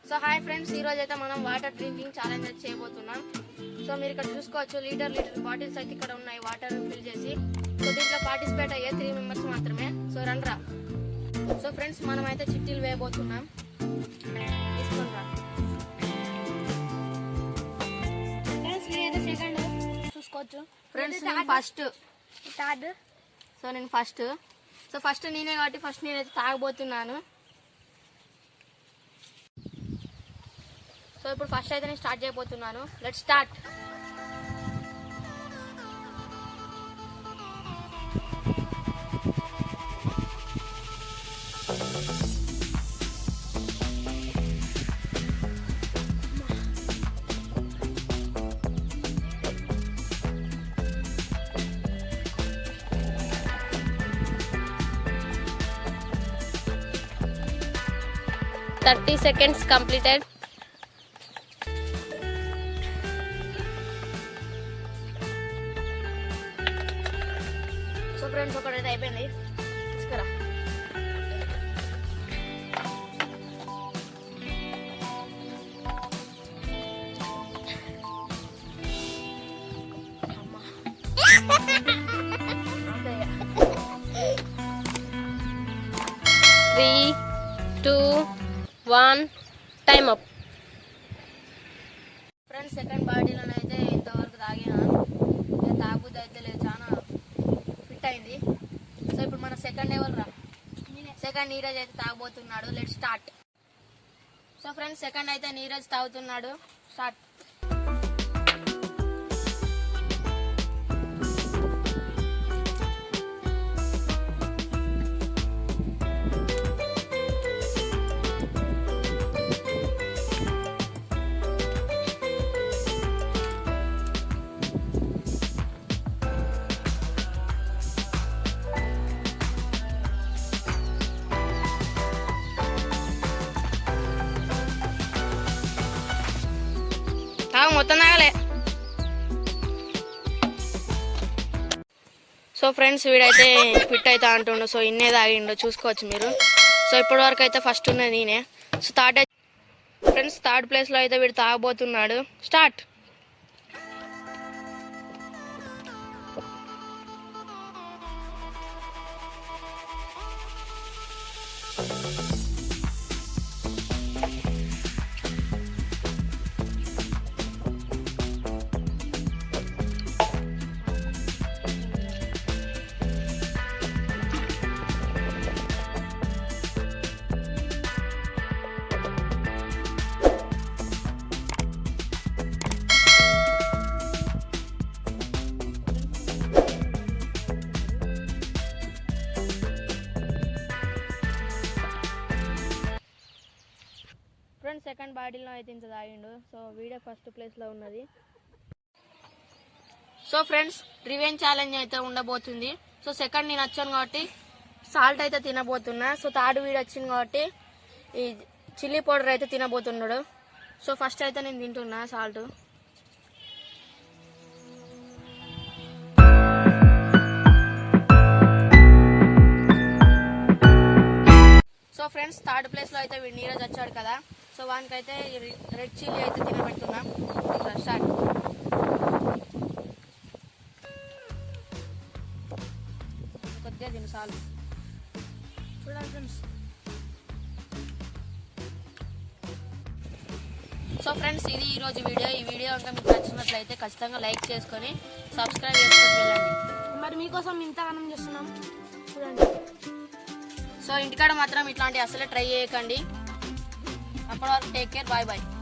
So hi friends, ఈ రోజు అయితే మనం వాటర్ డ్రింకింగ్ ఛాలెంజ్ చేయబోతున్నాం. సో మీరు ఇక్కడ చూసుకోవచ్చు, లీటర్ బాటిల్స్ అయితే ఇక్కడ ఉన్నాయి వాటర్ ఫిల్ చేసి. సో దీంట్లో పార్టిసిపేట్ అయ్యే 3 మెంబర్స్ మాత్రమే. సో రండ్రా. సో ఫ్రెండ్స్, మనం అయితే చిట్టీలు వేయబోతున్నాం. తీసుకుంటా చూసుకోవచ్చు ఫ్రెండ్స్. నేను ఫస్ట్ థర్డ్. సో నేను ఫస్ట్. సో ఫస్ట్ నేనే కాబట్టి ఫస్ట్ నేనైతే తాగబోతున్నాను. సో ఇప్పుడు ఫస్ట్ అయితే నేను స్టార్ట్ చేయబోతున్నాను. Let's start. Thirty seconds completed. So friends, ఒకటైతే అయిపోయింది. తీసుకురా. Three, 2, 1. Time up. Friends, second బాడీలోనైతే ఇంతవరకు తాగినా తాగుబుద్ధి అయితే లేదు, చాలా ఫిట్ అయింది. సో ఇప్పుడు మన సెకండ్ ఎవరు రా? సెకండ్ నీరజ్ అయితే తాగబోతున్నాడు. Let start. So friends, second అయితే నీరజ్ తాగుతున్నాడు. స్టార్ట్. మొత్తం తాగలే. సో ఫ్రెండ్స్, వీడైతే ఫిట్ అయితే అంటుండు. సో ఇన్నే తాగిండు, చూసుకోవచ్చు మీరు. సో ఇప్పటి వరకు అయితే ఫస్ట్ ఉన్నది నేనే. సో ఫ్రెండ్స్, థర్డ్ ప్లేస్ లో అయితే వీడు తాగబోతున్నాడు. స్టార్ట్. ఫ్రెండ్స్, సెకండ్ బాడీలో అయితే ఇంత తాగిండు. సో వీడియో ఫస్ట్ ప్లేస్లో ఉన్నది. సో ఫ్రెండ్స్, రివెంజ్ ఛాలెంజ్ అయితే ఉండబోతుంది. సో సెకండ్ నేను వచ్చాను కాబట్టి సాల్ట్ అయితే తినబోతున్నా. సో థర్డ్ వీడియో వచ్చింది కాబట్టి ఈ చిల్లీ పౌడర్ అయితే తినబోతున్నాడు. సో ఫస్ట్ అయితే నేను తింటున్నా సాల్ట్. సో ఫ్రెండ్స్, థర్డ్ ప్లేస్లో అయితే వీడు నీరజ్ వచ్చాడు కదా. సో వానికైతే రెడ్ చిల్లీ అయితే తినబెడుతున్నాం. స్టార్ట్. కొద్దిగా తిను చాలు. చూడండి ఫ్రెండ్స్. సో ఫ్రెండ్స్, ఇది ఈరోజు వీడియో. ఈ వీడియో కనుక మీకు నచ్చినట్లయితే ఖచ్చితంగా లైక్ చేసుకొని సబ్స్క్రైబ్ చేసుకొని వెళ్ళండి. మరి మీకోసం ఇంత ఆనందం చేస్తున్నాం, చూడండి. సో ఇంటికాడ మాత్రం ఇట్లాంటి అసలే ట్రై చేయకండి. అప్పటి వరకు టేక్ కేర్. Bye bye.